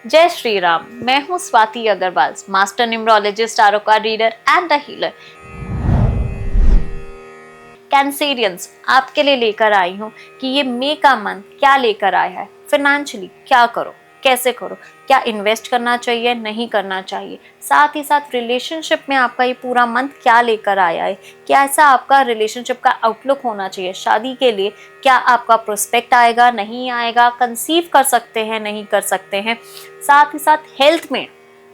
जय श्री राम। मैं हूँ Swati Agarwal, master numerologist, tarot card reader and the healer. Cancerians, आपके लिए लेकर आई हूँ कि ये मई का मंथ क्या लेकर आया है। फाइनेंशियली क्या करो, कैसे करो, क्या इन्वेस्ट करना चाहिए, नहीं करना चाहिए, साथ ही साथ रिलेशनशिप में आपका ये पूरा मंथ क्या लेकर आया है, क्या ऐसा आपका रिलेशनशिप का आउटलुक होना चाहिए शादी के लिए, क्या आपका प्रोस्पेक्ट आएगा, नहीं आएगा, कंसीव कर सकते हैं, नहीं कर सकते हैं, साथ ही साथ हेल्थ में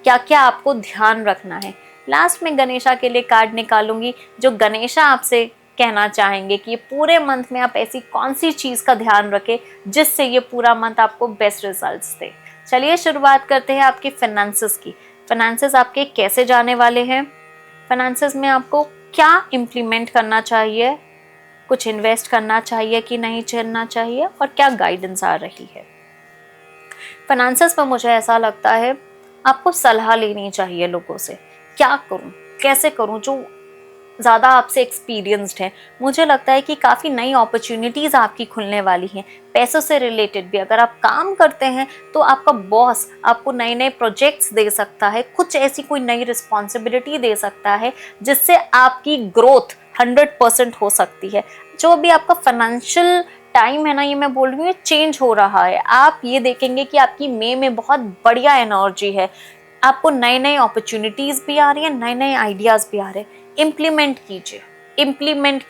क्या क्या आपको ध्यान रखना है। लास्ट में गणेशा के लिए कार्ड निकालूंगी, जो गणेशा आपसे कहना चाहेंगे कि ये पूरे मंथ में आप ऐसी कौन सी चीज़ का ध्यान रखें जिससे ये पूरा मंथ आपको बेस्ट रिजल्ट्स दे। चलिए शुरुआत करते हैं आपके फाइनेंसेस की। फाइनेंसेस आपके कैसे जाने वाले हैं, फाइनेंसेस में आपको क्या इम्प्लीमेंट करना चाहिए, कुछ इन्वेस्ट करना चाहिए कि नहीं करना चाहिए, और क्या गाइडेंस आ रही है। फाइनेंसेस में मुझे ऐसा लगता है आपको सलाह लेनी चाहिए लोगों से, क्या करूं, कैसे करूं, जो ज़्यादा आपसे एक्सपीरियंस्ड है। मुझे लगता है कि काफ़ी नई अपॉर्चुनिटीज़ आपकी खुलने वाली हैं, पैसों से रिलेटेड भी। अगर आप काम करते हैं तो आपका बॉस आपको नए नए प्रोजेक्ट्स दे सकता है, कुछ ऐसी कोई नई रिस्पॉन्सिबिलिटी दे सकता है जिससे आपकी ग्रोथ 100% हो सकती है। जो भी आपका फाइनेंशियल टाइम है ना, ये मैं बोल रही हूँ, ये चेंज हो रहा है। आप ये देखेंगे कि आपकी मई में बहुत बढ़िया एनर्जी है, आपको नए नए अपॉर्चुनिटीज़ भी आ रही हैं, नए नए आइडियाज़ भी आ रहे हैं। इम्प्लीमेंट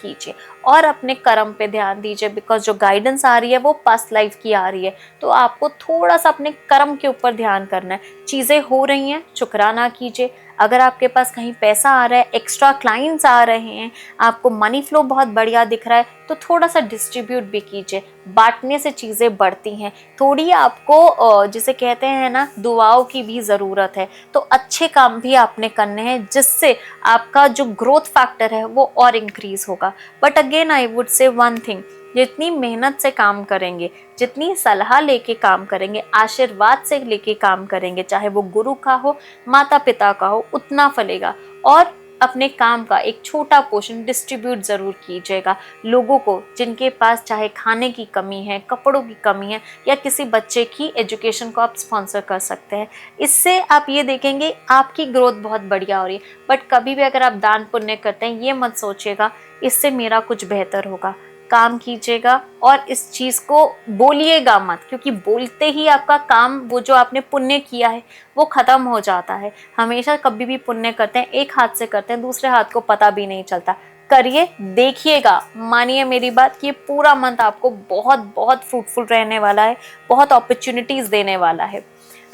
कीजिए और अपने कर्म पे ध्यान दीजिए, बिकॉज जो गाइडेंस आ रही है वो पास्ट लाइफ की आ रही है। तो आपको थोड़ा सा अपने कर्म के ऊपर ध्यान करना है। चीज़ें हो रही हैं, शुक्राना कीजिए। अगर आपके पास कहीं पैसा आ रहा है, एक्स्ट्रा क्लाइंट्स आ रहे हैं, आपको मनी फ्लो बहुत बढ़िया दिख रहा है, तो थोड़ा सा डिस्ट्रीब्यूट भी कीजिए। बांटने से चीज़ें बढ़ती हैं। थोड़ी आपको जिसे कहते हैं ना, दुआओं की भी ज़रूरत है। तो अच्छे काम भी आपने करने हैं जिससे आपका जो ग्रोथ फैक्टर है वो और इंक्रीज होगा। But again I would say one thing, जितनी मेहनत से काम करेंगे, जितनी सलाह लेके काम करेंगे, आशीर्वाद से लेके काम करेंगे, चाहे वो गुरु का हो, माता पिता का हो, उतना फलेगा। और अपने काम का एक छोटा पोर्शन डिस्ट्रीब्यूट ज़रूर कीजिएगा लोगों को जिनके पास चाहे खाने की कमी है, कपड़ों की कमी है, या किसी बच्चे की एजुकेशन को आप स्पॉन्सर कर सकते हैं। इससे आप ये देखेंगे आपकी ग्रोथ बहुत बढ़िया हो रही है। बट कभी भी अगर आप दान पुण्य करते हैं, ये मत सोचिएगा इससे मेरा कुछ बेहतर होगा। काम कीजिएगा और इस चीज़ को बोलिएगा मत, क्योंकि बोलते ही आपका काम, वो जो आपने पुण्य किया है, वो ख़त्म हो जाता है। हमेशा कभी भी पुण्य करते हैं, एक हाथ से करते हैं, दूसरे हाथ को पता भी नहीं चलता। करिए, देखिएगा, मानिए मेरी बात कि ये पूरा मंथ आपको बहुत बहुत फ्रूटफुल रहने वाला है, बहुत अपॉर्चुनिटीज़ देने वाला है।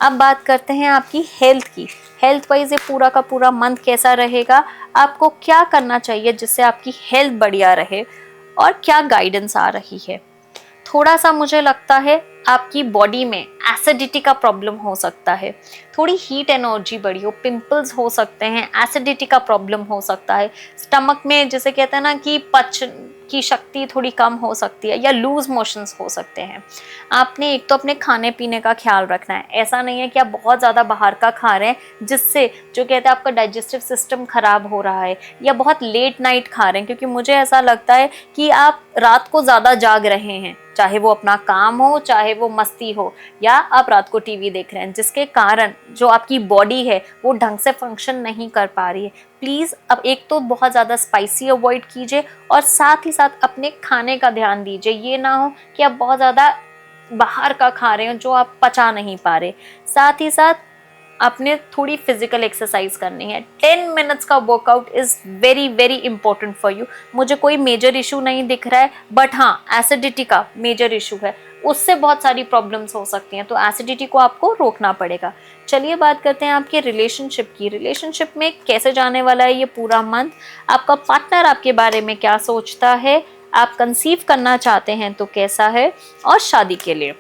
अब बात करते हैं आपकी हेल्थ की। हेल्थ वाइज ये पूरा का पूरा मंथ कैसा रहेगा, आपको क्या करना चाहिए जिससे आपकी हेल्थ बढ़िया रहे, और क्या गाइडेंस आ रही है। थोड़ा सा मुझे लगता है आपकी बॉडी में एसिडिटी का प्रॉब्लम हो सकता है, थोड़ी हीट एनर्जी बढ़ी हो, पिंपल्स हो सकते हैं, एसिडिटी का प्रॉब्लम हो सकता है, स्टमक में जैसे कहते हैं ना कि पच की शक्ति थोड़ी कम हो सकती है, या लूज मोशंस हो सकते हैं। आपने एक तो अपने खाने पीने का ख्याल रखना है। ऐसा नहीं है कि आप बहुत ज़्यादा बाहर का खा रहे हैं जिससे जो कहते हैं आपका डाइजेस्टिव सिस्टम खराब हो रहा है, या बहुत लेट नाइट खा रहे हैं, क्योंकि मुझे ऐसा लगता है कि आप रात को ज़्यादा जाग रहे हैं, चाहे वो अपना काम हो, चाहे वो मस्ती हो, या आप रात को टीवी देख रहे हैं, जिसके कारण जो आपकी बॉडी है वो ढंग से फंक्शन नहीं कर पा रही है। प्लीज़ अब एक तो बहुत ज़्यादा स्पाइसी अवॉइड कीजिए, और साथ ही साथ अपने खाने का ध्यान दीजिए। ये ना हो कि आप बहुत ज़्यादा बाहर का खा रहे हो जो आप पचा नहीं पा रहे। साथ ही साथ आपने थोड़ी फिजिकल एक्सरसाइज करनी है। 10 मिनट्स का workout is very very important for you. मुझे कोई मेजर इशू नहीं दिख रहा है, बट हाँ, एसिडिटी का मेजर इशू है, उससे बहुत सारी प्रॉब्लम्स हो सकती हैं, तो एसिडिटी को आपको रोकना पड़ेगा। चलिए बात करते हैं आपके रिलेशनशिप की। रिलेशनशिप में कैसे जाने वाला है ये पूरा मंथ, आपका पार्टनर आपके बारे में क्या सोचता है, आप कंसीव करना चाहते हैं तो कैसा है, और शादी के लिए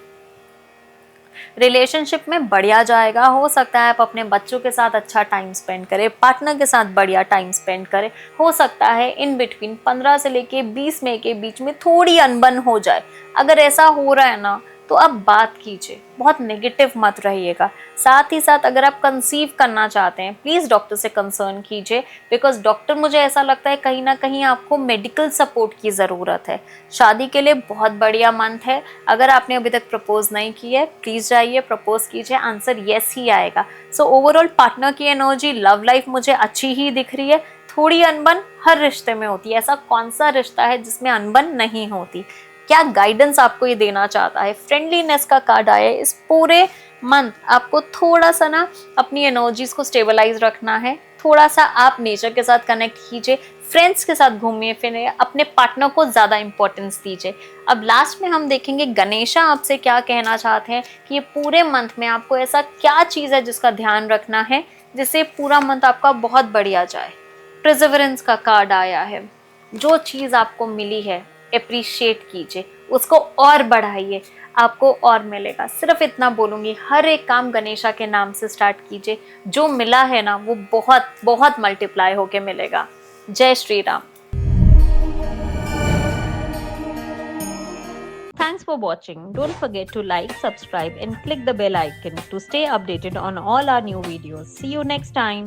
रिलेशनशिप में बढ़िया जाएगा। हो सकता है आप अपने बच्चों के साथ अच्छा टाइम स्पेंड करें, पार्टनर के साथ बढ़िया टाइम स्पेंड करें। हो सकता है इन बिटवीन 15 से लेके 20 मई के बीच में थोड़ी अनबन हो जाए। अगर ऐसा हो रहा है ना, तो आप बात कीजिए, बहुत नेगेटिव मत रहिएगा। साथ ही साथ अगर आप कंसीव करना चाहते हैं, प्लीज़ डॉक्टर से कंसर्न कीजिए, बिकॉज डॉक्टर, मुझे ऐसा लगता है कहीं ना कहीं आपको मेडिकल सपोर्ट की ज़रूरत है। शादी के लिए बहुत बढ़िया मंथ है। अगर आपने अभी तक प्रपोज नहीं की है, प्लीज़ जाइए, प्रपोज कीजिए, आंसर येस ही आएगा। सो ओवरऑल पार्टनर की एनर्जी, लव लाइफ मुझे अच्छी ही दिख रही है। थोड़ी अनबन हर रिश्ते में होती है, ऐसा कौन सा रिश्ता है जिसमें अनबन नहीं होती। क्या गाइडेंस आपको ये देना चाहता है, फ्रेंडलीनेस का कार्ड आया है। इस पूरे मंथ आपको थोड़ा सा ना अपनी एनर्जीज को स्टेबलाइज रखना है। थोड़ा सा आप नेचर के साथ कनेक्ट कीजिए, फ्रेंड्स के साथ घूमिए फिरिए, अपने पार्टनर को ज़्यादा इंपॉर्टेंस दीजिए। अब लास्ट में हम देखेंगे गणेशा आपसे क्या कहना चाहते हैं कि ये पूरे मंथ में आपको ऐसा क्या चीज़ है जिसका ध्यान रखना है जिससे पूरा मंथ आपका बहुत बढ़िया जाए। प्रिजर्वेरेंस का कार्ड आया है। जो चीज़ आपको मिली है एप्रिशिएट कीजिए, उसको और बढ़ाइए, आपको और मिलेगा। सिर्फ इतना बोलूँगी, हर एक काम गणेशा के नाम से स्टार्ट कीजिए। जो मिला है ना वो बहुत बहुत मल्टीप्लाई होके मिलेगा। जय Shri Ram. Thanks for watching. Don't forget to like, subscribe and click the bell icon to stay updated on all our new videos. See you next time.